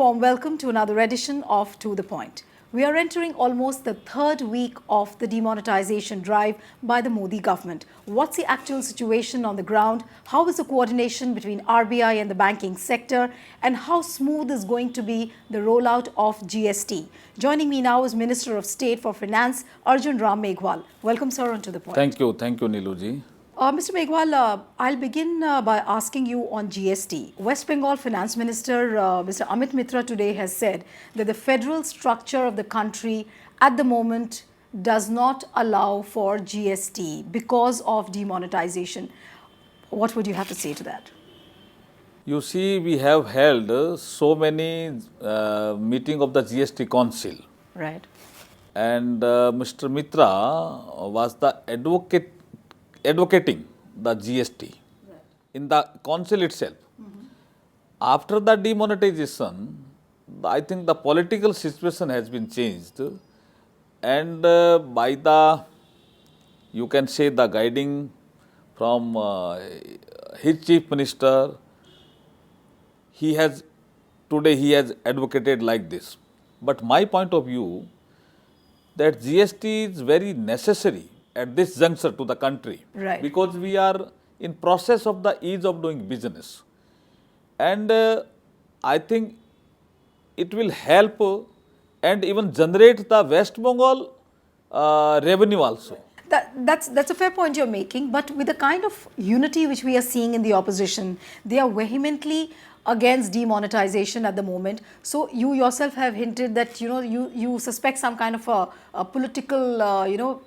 warm welcome to another edition of To The Point. We are entering almost the third week of the demonetization drive by the Modi government. What's the actual situation on the ground? How is the coordination between RBI and the banking sector? And how smooth is going to be the rollout of GST? Joining me now is Minister of State for Finance, Arjun Ram Meghwal. Welcome, sir, on To The Point. Thank you, Neelu ji. Mr. Meghwal, I'll begin by asking you on GST. West Bengal Finance Minister Mr. Amit Mitra today has said that the federal structure of the country at the moment does not allow for GST because of demonetization. What would you have to say to that? You see, we have held so many meetings of the GST Council. Right. And Mr. Mitra was the advocating the GST in the council itself. After the demonetization, I think the political situation has been changed, and by the, you can say, the guiding from his chief minister, today he has advocated like this. But my point of view, that GST is very necessary at this juncture to the country, Right. because we are in process of the ease of doing business, and I think it will help and even generate the West Bengal revenue also. That's a fair point you're making, but with the kind of unity which we are seeing in the opposition, they are vehemently against demonetization at the moment. So you yourself have hinted that you suspect some kind of a political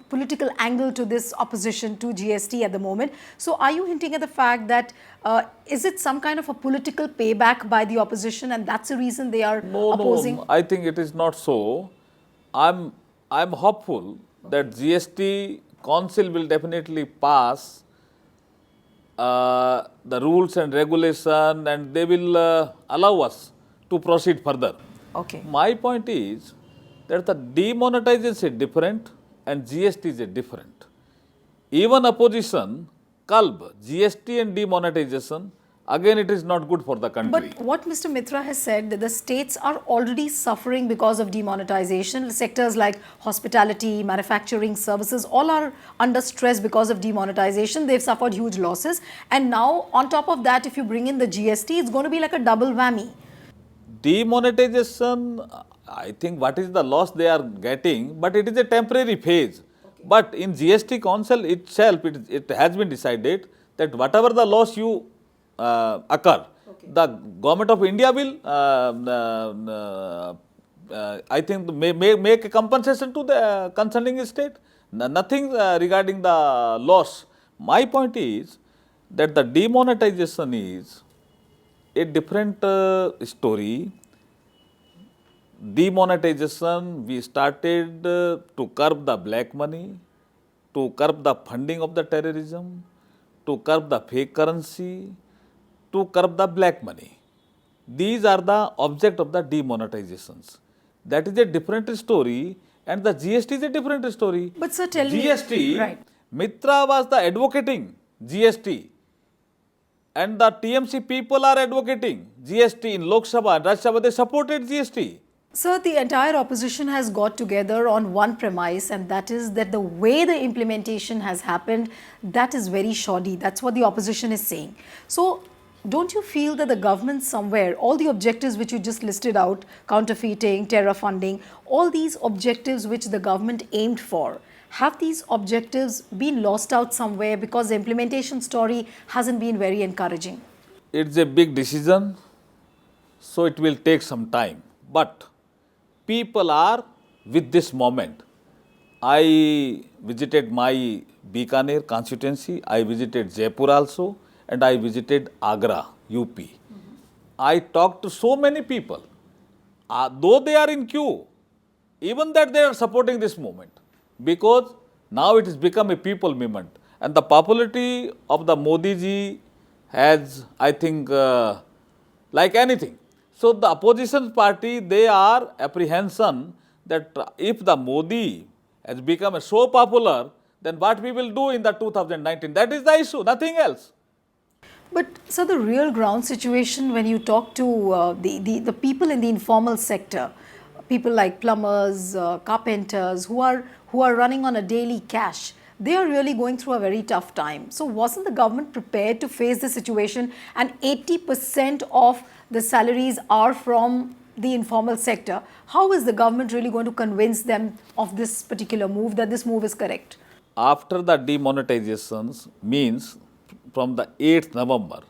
political angle to this opposition to GST at the moment. So are you hinting at the fact that is it some kind of a political payback by the opposition, and that's the reason they are opposing? No, I think it is not so. I'm hopeful that GST Council will definitely pass the rules and regulation, and they will allow us to proceed further. Okay. My point is that the demonetization is different and GST is different. Even opposition curb GST and demonetization, again it is not good for the country. But what Mr. Mitra has said, that the states are already suffering because of demonetization. Sectors like hospitality, manufacturing, services, all are under stress because of demonetization. They've suffered huge losses. And now, on top of that, if you bring in the GST, it's going to be like a double whammy. Demonetization, I think what is the loss they are getting, but it is a temporary phase. Okay. But in GST Council itself, it has been decided that whatever the loss you occur, okay, the government of India will, I think, make a compensation to the concerning state. Nothing regarding the loss. My point is that the demonetization is a different story. Demonetization, we started to curb the black money, to curb the funding of the terrorism, to curb the fake currency, to curb the black money. These are the object of the demonetizations. That is a different story, and the GST is a different story. But sir, tell GST, me, right. Mitra was the advocating GST, and the TMC people are advocating GST in Lok Sabha and Rajya Sabha. They supported GST. Sir, the entire opposition has got together on one premise, and that is that the way the implementation has happened, that is very shoddy. That's what the opposition is saying. So, don't you feel that the government somewhere, all the objectives which you just listed out, counterfeiting, terror funding, all these objectives which the government aimed for, have these objectives been lost out somewhere because the implementation story hasn't been very encouraging? It's a big decision, so it will take some time. But people are with this moment. I visited my Bikaner constituency, I visited Jaipur also, and I visited Agra, UP. I talked to so many people. Though they are in queue, even that they are supporting this movement, because now it has become a people movement. And the popularity of the Modi ji has, I think, like anything. So the opposition party, they are apprehension that if the Modi has become so popular, then what we will do in the 2019? That is the issue, nothing else. But so the real ground situation when you talk to the people in the informal sector, people like plumbers, carpenters who are running on a daily cash, they are really going through a very tough time. So wasn't the government prepared to face the situation? And 80% of the salaries are from the informal sector. How is the government really going to convince them of this particular move, that this move is correct? After the demonetizations means from the 8th November,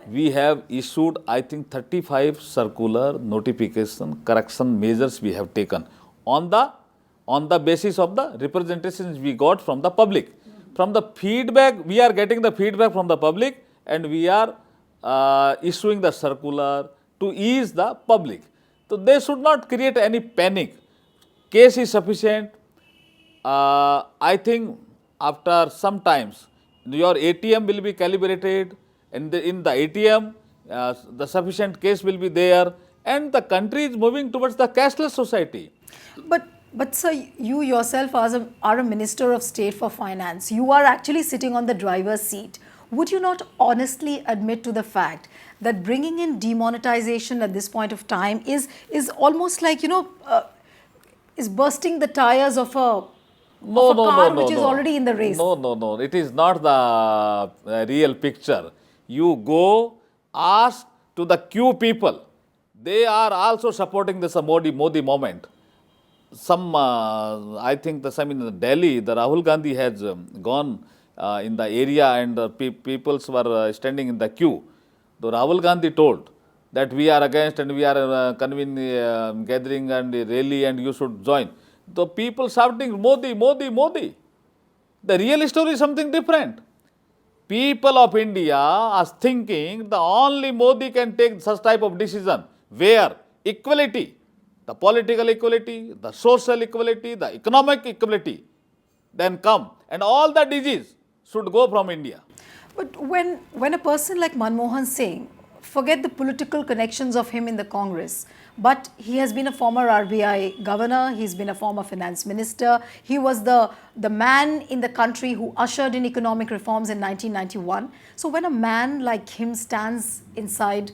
we have issued, I think, 35 circular notification correction measures we have taken on the basis of the representations we got from the public. From the feedback, we are getting the feedback from the public, and we are issuing the circular to ease the public. So they should not create any panic. Case is sufficient. I think after some times your ATM will be calibrated, and in the ATM the sufficient case will be there, and the country is moving towards the cashless society. But sir, you yourself are a Minister of State for Finance. You are actually sitting on the driver's seat. Would you not honestly admit to the fact that bringing in demonetization at this point of time is almost like, is bursting the tires of a car which is already in the race? No. It is not the real picture. You go ask to the queue people. They are also supporting this Modi movement. I think some in Delhi, the Rahul Gandhi has gone in the area, and peoples were standing in the queue. The Rahul Gandhi told that we are against, and we are convening gathering and rally, and you should join. The people shouting Modi, Modi, Modi. The real story is something different. People of India are thinking the only Modi can take such type of decision where equality, the political equality, the social equality, the economic equality then come, and all the disease should go from India. But when a person like Manmohan Singh, forget the political connections of him in the Congress, but he has been a former RBI governor, he's been a former finance minister, he was the man in the country who ushered in economic reforms in 1991. So when a man like him stands inside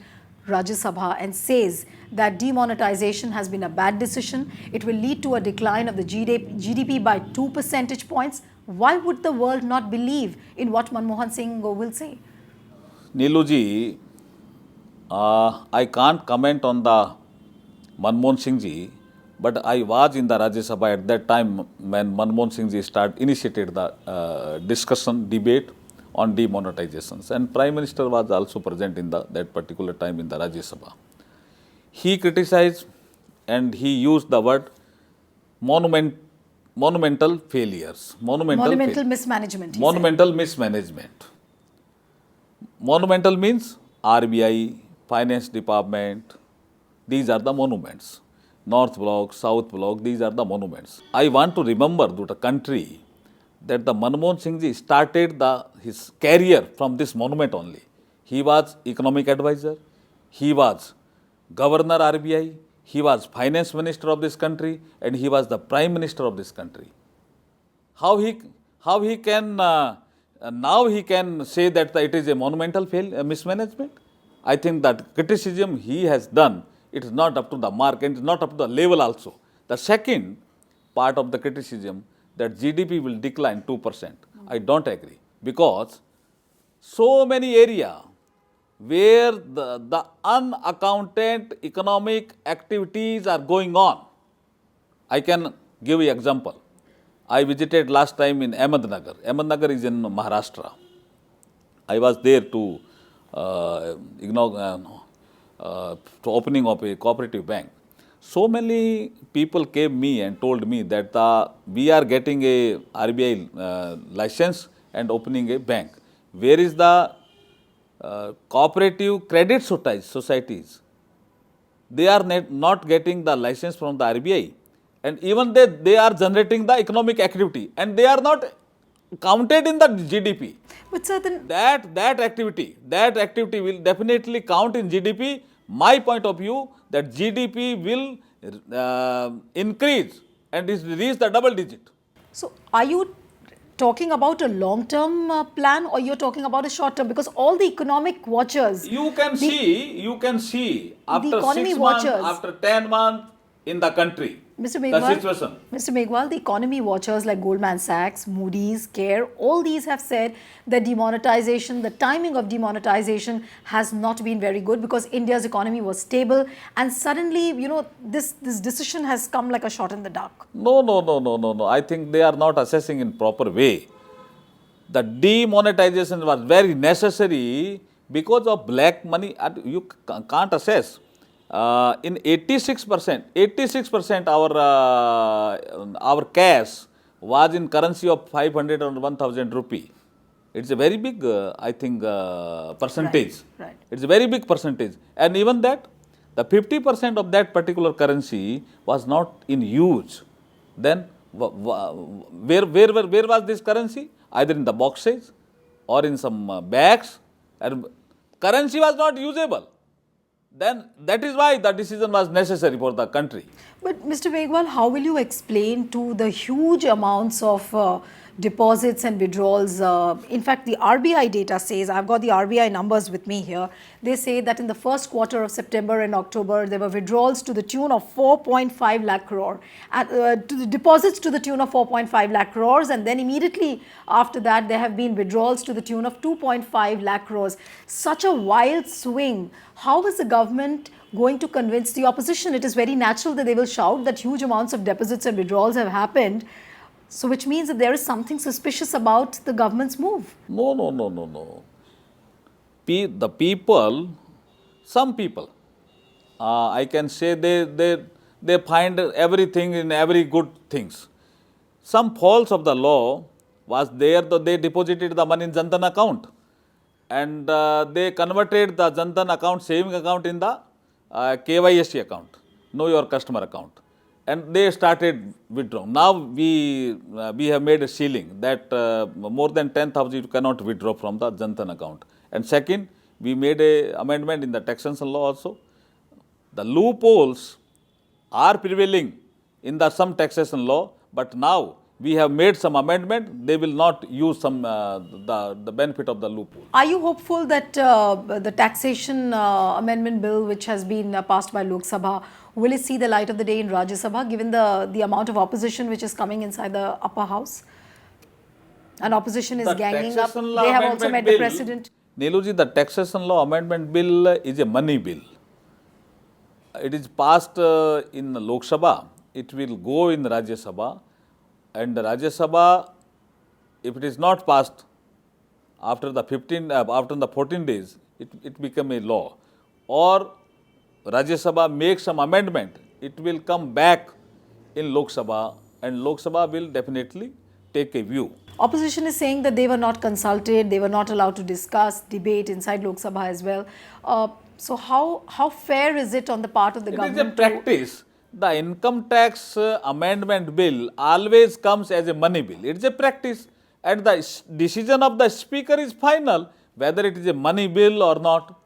Rajya Sabha and says that demonetization has been a bad decision, it will lead to a decline of the GDP by 2 percentage points, why would the world not believe in what Manmohan Singh will say? Neelu ji, I can't comment on the Manmohan Singh ji, but I was in the Rajya Sabha at that time when Manmohan Singh ji initiated the discussion, debate on demonetizations, and Prime Minister was also present in that particular time in the Rajya Sabha. He criticized and he used the word monumental failures. Monumental mismanagement. Monumental mismanagement. Monumental means RBI, Finance Department, these are the monuments. North Block, South Block, these are the monuments. I want to remember to the country that the Manmohan Singh ji started his career from this monument only. He was economic advisor, he was governor RBI, he was finance minister of this country, and he was the prime minister of this country. How he can now he can say that it is a monumental mismanagement? I think that criticism he has done, it is not up to the mark, and it is not up to the level also. The second part of the criticism, that GDP will decline 2%. I don't agree, because so many areas where the unaccounted economic activities are going on. I can give you example. I visited last time in Ahmednagar. Ahmednagar is in Maharashtra. I was there to opening of a cooperative bank. So many people came me and told me that we are getting a RBI license and opening a bank. Where is the cooperative credit societies? They are not getting the license from the RBI, and even they are generating the economic activity, and they are not counted in the GDP. But certain that activity will definitely count in GDP. My point of view, that GDP will increase and reach the double digit. So are you talking about a long-term plan, or you're talking about a short-term? Because all the economic watchers, You can see the after economy 6 months, watchers, after 10 months in the country, Mr. the Meghwal, situation. Mr. Meghwal, the economy watchers like Goldman Sachs, Moody's, CARE, all these have said that demonetization, the timing of demonetization has not been very good because India's economy was stable, and suddenly, this decision has come like a shot in the dark. No. I think they are not assessing in proper way. The demonetization was very necessary because of black money. You can't assess. In 86% our cash was in currency of 500 or 1000 rupee. It's a very big, I think, percentage. Right. It's a very big percentage. And even that, the 50% of that particular currency was not in use. Then where was this currency? Either in the boxes or in some bags. And currency was not usable. Then that is why the decision was necessary for the country. But Mr. Meghwal, how will you explain to the huge amounts of deposits and withdrawals? In fact, the RBI data says, I've got the RBI numbers with me here. They say that in the first quarter of September and October, there were withdrawals to the tune of 4.5 lakh crore, to the deposits to the tune of 4.5 lakh crores, and then immediately after that, there have been withdrawals to the tune of 2.5 lakh crores. Such a wild swing. How is the government going to convince the opposition? It is very natural that they will shout that huge amounts of deposits and withdrawals have happened. So which means that there is something suspicious about the government's move. No. The people, some people, I can say they find everything in every good things. Some faults of the law was there that they deposited the money in Jantan account. And they converted the Jantan account, saving account in the KYSC account, know your customer account. And they started withdrawing. Now we have made a ceiling that more than 10,000 you cannot withdraw from the Jantan account. And second, we made a amendment in the taxation law also. The loopholes are prevailing in the some taxation law, but now we have made some amendment. They will not use some the benefit of the loophole. Are you hopeful that the taxation amendment bill, which has been passed by Lok Sabha, will it see the light of the day in Rajya Sabha, given the amount of opposition which is coming inside the upper house? And opposition is The ganging up. taxation law They have also amendment met the bill- president. Neeluji, the taxation law amendment bill is a money bill. It is passed in Lok Sabha. It will go in Rajya Sabha. And the Rajya Sabha, if it is not passed after the 14 days, it become a law. Or Rajya Sabha makes some amendment, it will come back in Lok Sabha, and Lok Sabha will definitely take a view. Opposition is saying that they were not consulted, they were not allowed to discuss, debate inside Lok Sabha as well. So how fair is it on the part of the It is a government? practice. The income tax amendment bill always comes as a money bill. It is a practice, and the decision of the speaker is final whether it is a money bill or not.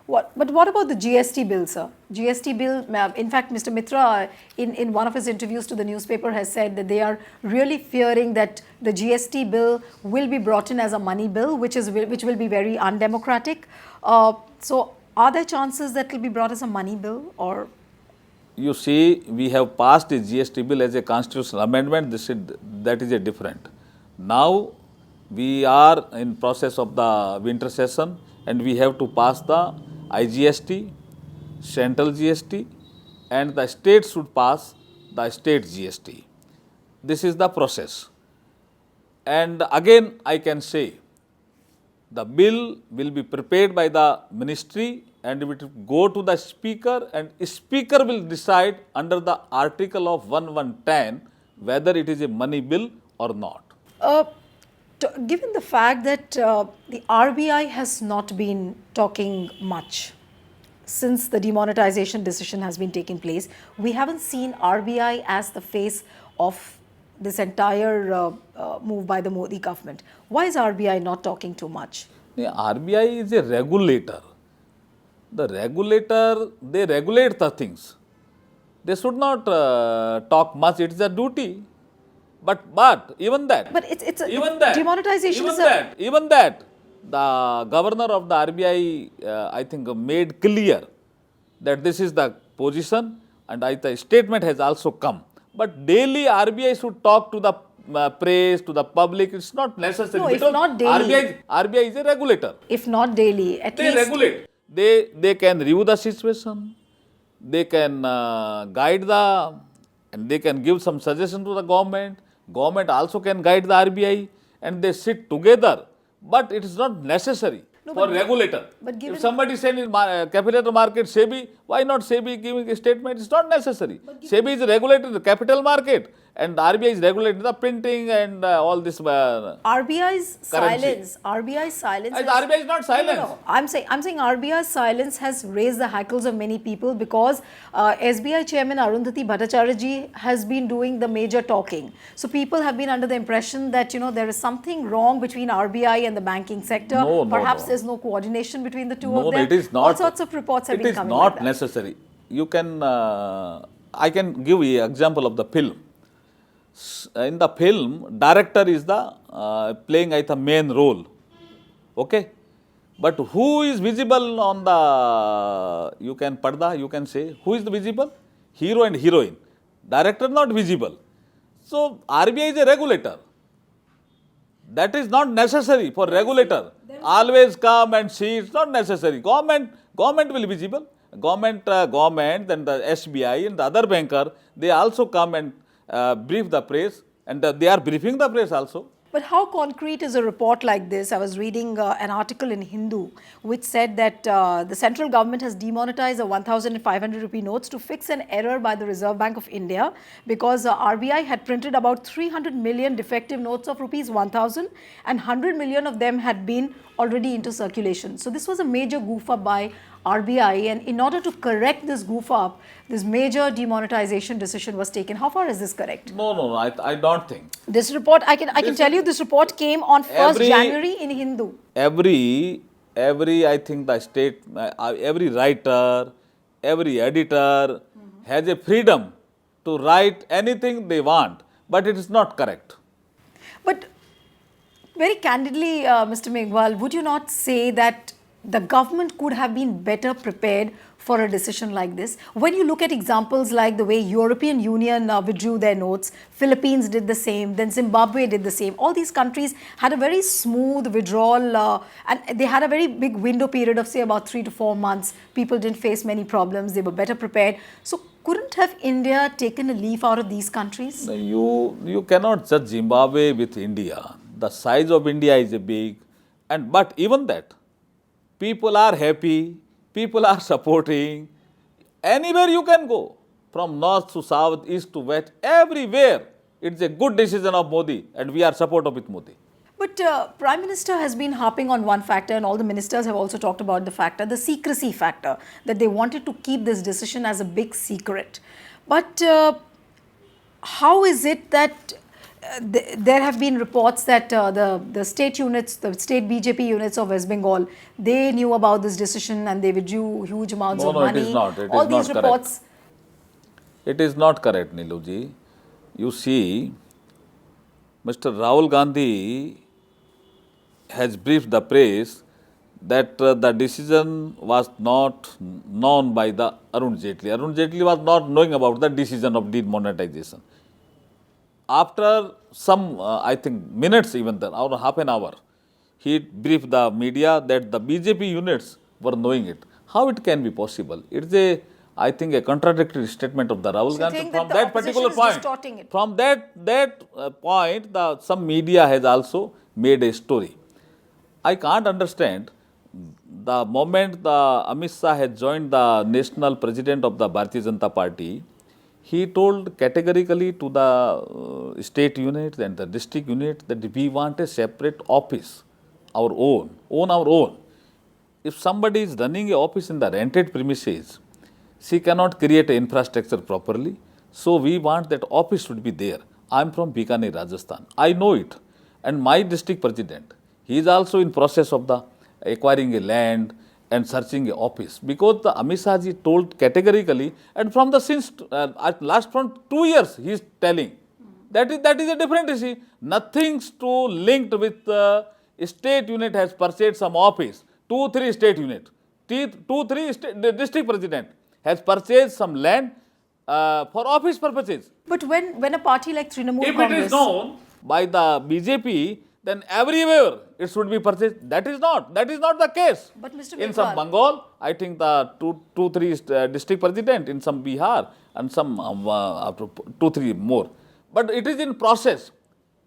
But what about the GST bill, sir? GST bill, in fact, Mr. Mitra, in one of his interviews to the newspaper, has said that they are really fearing that the GST bill will be brought in as a money bill, which will be very undemocratic. So are there chances that it will be brought as a money bill, or? You see, we have passed a GST bill as a constitutional amendment. That is a different. Now we are in process of the winter session, and we have to pass the IGST, central GST, and the state should pass the state GST. This is the process. And again, I can say, the bill will be prepared by the ministry and it will go to the speaker, and speaker will decide under the article of 1110 whether it is a money bill or not. Given the fact that the RBI has not been talking much since the demonetization decision has been taking place, we haven't seen RBI as the face of this entire move by the Modi government. Why is RBI not talking too much? The RBI is a regulator. The regulator, they regulate the things. They should not talk much. It is a duty. But even that, But it's a even that, demonetization even is a that, even that, the governor of the RBI, I think, made clear that this is the position, and the statement has also come. But daily RBI should talk to the press, to the public. It's not necessary No, if because not daily. RBI is a regulator. if not daily, at They least regulate. They can review the situation. They can guide the, and they can give some suggestion to the government. Government also can guide the RBI, and they sit together. But it is not necessary No, for but regulator. but given- If somebody said in capital market SEBI, why not SEBI giving a statement? It's not necessary. SEBI is regulating the capital market, and the RBI is regulating the printing and all this. RBI's Currency. silence. The RBI is not silent. No. I'm saying RBI's silence has raised the hackles of many people because SBI Chairman Arundhati Bhattacharya ji has been doing the major talking. So people have been under the impression that there is something wrong between RBI and the banking sector. No, Perhaps no. there's no coordination between the two No, of them. it is not. All sorts of reports have been coming It is like not that. necessary. You can, I can give you an example of the film. In the film, director is the playing the main role. Okay? But who is visible on the, you can parda, you can say, who is the visible? Hero and heroine. Director not visible. So RBI is a regulator. That is not necessary for regulator. Always come and see. It's not necessary. Government will be visible. Government, then the SBI and the other banker, they also come and brief the press, and they are briefing the press also. But how concrete is a report like this? I was reading an article in Hindu which said that the central government has demonetized the 1,500 rupee notes to fix an error by the Reserve Bank of India because RBI had printed about 300 million defective notes of rupees 1,000 and 100 million of them had been already into circulation. So this was a major goof up by RBI, and in order to correct this goof up, this major demonetization decision was taken. How far is this correct? No, I don't think. This report, I can tell you, this report came on 1st January in Hindu. Every I think the state, every writer, every editor has a freedom to write anything they want, but it is not correct. But very candidly, Mr. Meghwal, would you not say that the government could have been better prepared for a decision like this? When you look at examples like the way European Union withdrew their notes, Philippines did the same, then Zimbabwe did the same. All these countries had a very smooth withdrawal and they had a very big window period of say about 3 to 4 months. People didn't face many problems. They were better prepared. So couldn't have India taken a leaf out of these countries? You cannot judge Zimbabwe with India. The size of India is big, but even that, people are happy, people are supporting. Anywhere you can go, from north to south, east to west, everywhere. It's a good decision of Modi, and we are supportive with Modi. But Prime Minister has been harping on one factor, and all the ministers have also talked about the factor, the secrecy factor, that they wanted to keep this decision as a big secret. But how is it that there have been reports that the state units, the state BJP units of West Bengal, they knew about this decision and they withdrew huge amounts of money. No, it is not. It all is these not reports. Correct. It is not correct, Neelu ji. You see, Mr. Rahul Gandhi has briefed the press that the decision was not known by the Arun Jaitley. Arun Jaitley was not knowing about the decision of demonetization. After some, I think, minutes even then, or half an hour, he briefed the media that the BJP units were knowing it. How it can be possible? It's I think, a contradictory statement of the Rahul Gandhi from that particular point. Distorting it. From that point, some media has also made a story. I can't understand the moment the Amit Shah has joined the national president of the Bharatiya Janata Party. He told categorically to the state units and the district units that we want a separate office, our own our own. If somebody is running a office in the rented premises, she cannot create an infrastructure properly. So we want that office should be there. I am from Bikaner, Rajasthan. I know it. And my district president, he is also in process of the acquiring a land and searching a office, because the Amit Shah ji told categorically, and from the since last from 2 years he is telling That is a different issue. Nothing's to linked with state unit has purchased some office. 2-3 state unit, 2-3 the district president has purchased some land for office purposes. But when a party like Trinamool If it is Congress, known by the BJP, then everywhere it should be purchased. That is not the case. But Mr. In some Meghwal, Bengal, I think the two, three district president, in some Bihar, and some 2-3 more. But it is in process,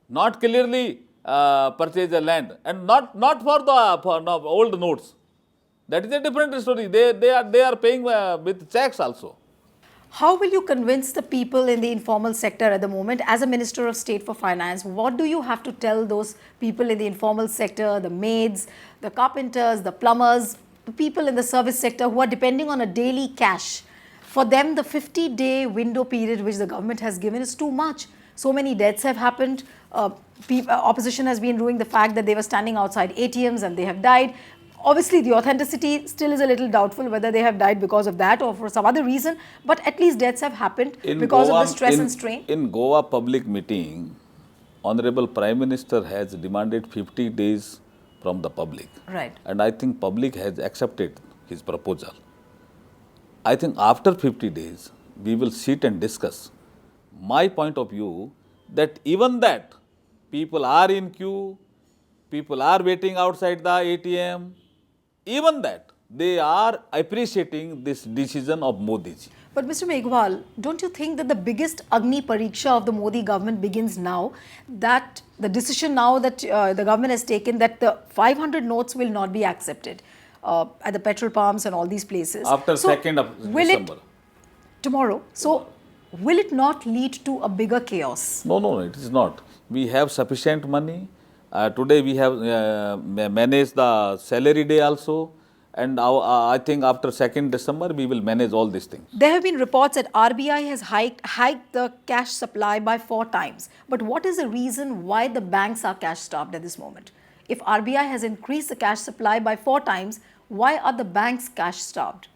not clearly purchase the land, and not for no, old notes. That is a different story. They are paying with checks also. how will you convince the people in the informal sector at the moment as a Minister of State for Finance? What do you have to tell those people in the informal sector, the maids, the carpenters, the plumbers, the people in the service sector who are depending on a daily cash? For them, the 50-day window period which the government has given is too much. So many deaths have happened. Opposition has been ruining the fact that they were standing outside ATMs and they have died. Obviously, the authenticity still is a little doubtful whether they have died because of that or for some other reason. But at least deaths have happened because of the stress and strain. In Goa public meeting, Honorable Prime Minister has demanded 50 days from the public. Right. And I think public has accepted his proposal. I think after 50 days, we will sit and discuss. My point of view, that even that, people are in queue, people are waiting outside the ATM, even that, they are appreciating this decision of Modi ji. But Mr. Meghwal, don't you think that the biggest Agni Pariksha of the Modi government begins now? That the decision now that the government has taken that the 500 notes will not be accepted at the petrol pumps and all these places. After 2nd of December. Tomorrow. So, will it not lead to a bigger chaos? No, it is not. We have sufficient money. Today we have managed the salary day also, and I think after 2nd December we will manage all these things. There have been reports that RBI has hiked the cash supply by 4 times. But what is the reason why the banks are cash starved at this moment? If RBI has increased the cash supply by 4 times, why are the banks cash starved?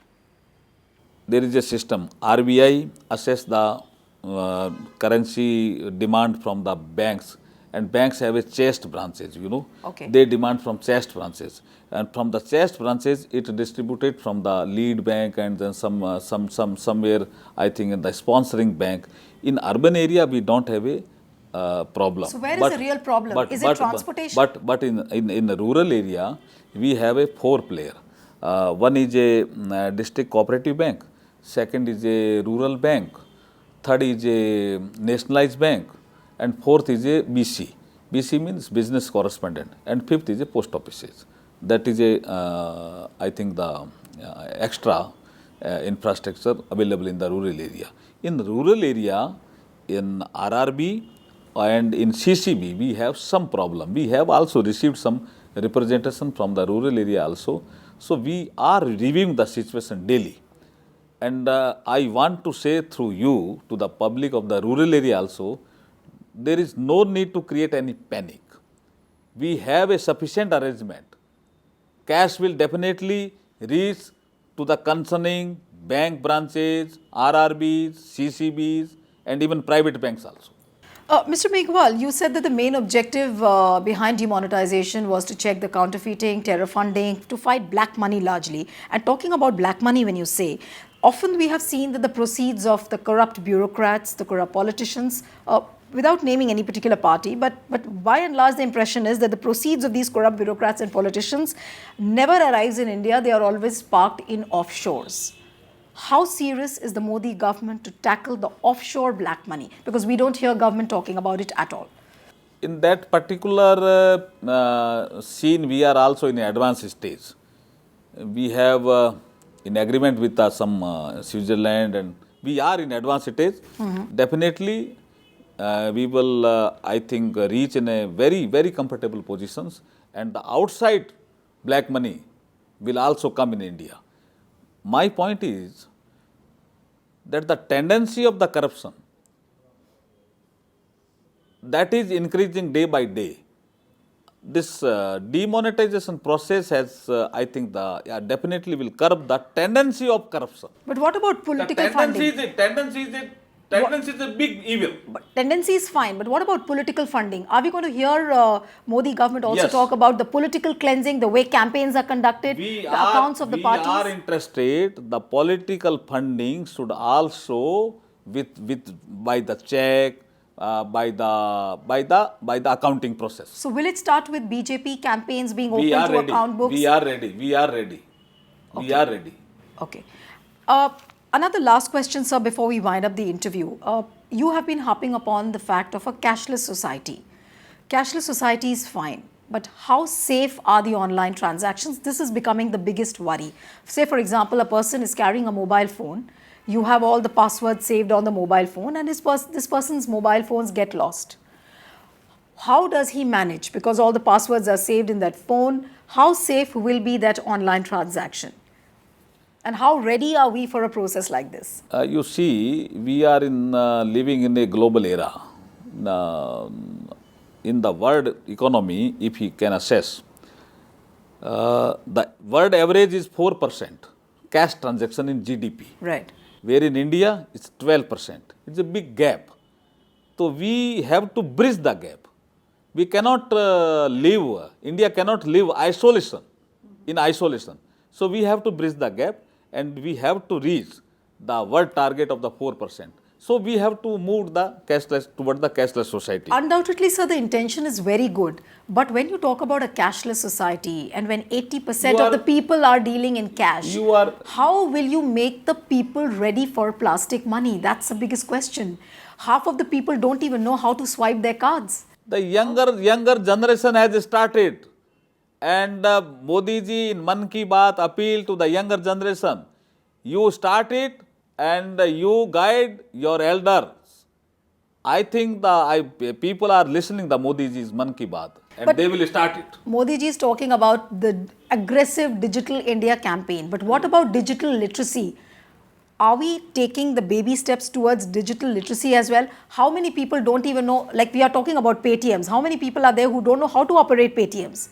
There is a system. RBI assess the currency demand from the banks, and banks have a chest branches, Okay. They demand from chest branches, and from the chest branches it distributed from the lead bank and then somewhere I think in the sponsoring bank. In urban area we don't have a problem. So where is the real problem? Is it transportation? But in the rural area we have a 4 player. One is a district cooperative bank, second is a rural bank, third is a nationalized bank, and fourth is a BC. BC means business correspondent, and fifth is a post offices. That is I think the extra infrastructure available in the rural area. In the rural area, in RRB and in CCB, we have some problem. We have also received some representation from the rural area also. So we are reviewing the situation daily. And I want to say through you to the public of the rural area also, there is no need to create any panic. We have a sufficient arrangement. Cash will definitely reach to the concerning bank branches, RRBs, CCBs, and even private banks also. Mr. Meghwal, you said that the main objective behind demonetization was to check the counterfeiting, terror funding, to fight black money largely. And talking about black money, when you say, often we have seen that the proceeds of the corrupt bureaucrats, the corrupt politicians, without naming any particular party, but by and large the impression is that the proceeds of these corrupt bureaucrats and politicians never arrives in India, they are always parked in offshores. How serious is the Modi government to tackle the offshore black money? Because we don't hear government talking about it at all. In that particular scene, we are also in an advanced stage. We have in agreement with some Switzerland, and we are in advanced stage. Definitely, we will, I think, reach in a very, very comfortable positions, and the outside black money will also come in India. My point is that the tendency of the corruption, that is increasing day by day. This demonetization process has, I think, definitely will curb the tendency of corruption. But what about political funding? Tendency is Tendency is a big evil. But tendency is fine, but what about political funding? Are we going to hear Modi government also Yes. talk about the political cleansing, the way campaigns are conducted, the accounts of the parties? We are interested. The political funding should also by the check, by the accounting process. So will it start with BJP campaigns being We open are to ready. account books? We are ready. We are ready. We are ready. Okay. Another last question, sir, before we wind up the interview. You have been harping upon the fact of a cashless society. Cashless society is fine, but how safe are the online transactions? This is becoming the biggest worry. Say, for example, a person is carrying a mobile phone. You have all the passwords saved on the mobile phone, and this person's mobile phones get lost. How does he manage? Because all the passwords are saved in that phone. How safe will be that online transaction? And how ready are we for a process like this? You see, we are living in a global era. In the world economy, if you can assess, the world average is 4% cash transaction in GDP. Right. Where in India, it's 12%. It's a big gap. So we have to bridge the gap. We cannot India cannot live in isolation. So we have to bridge the gap and we have to reach the world target of the 4%. So we have to move toward the cashless society. Undoubtedly, sir, the intention is very good. But when you talk about a cashless society and when 80% of the people are dealing in cash, how will you make the people ready for plastic money? That's the biggest question. Half of the people don't even know how to swipe their cards. The younger generation has started. And Modi ji in Man Ki Baat appeal to the younger generation. You start it and you guide your elders. I think people are listening the Modi ji's Man Ki Baat and they will start it. Modi ji is talking about the aggressive Digital India campaign. But what about digital literacy? Are we taking the baby steps towards digital literacy as well? How many people don't even know, like we are talking about Paytms, how many people are there who don't know how to operate Paytms?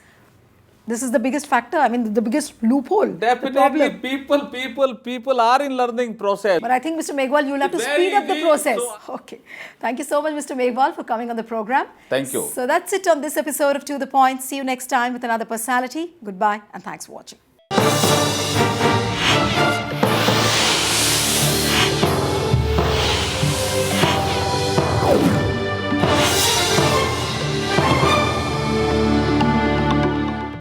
This is the biggest factor, the biggest loophole. Definitely, people are in learning process. But I think, Mr. Meghwal, you'll have to speed up the process. Okay. Thank you so much, Mr. Meghwal, for coming on the program. Thank you. So that's it on this episode of To The Point. See you next time with another personality. Goodbye and thanks for watching.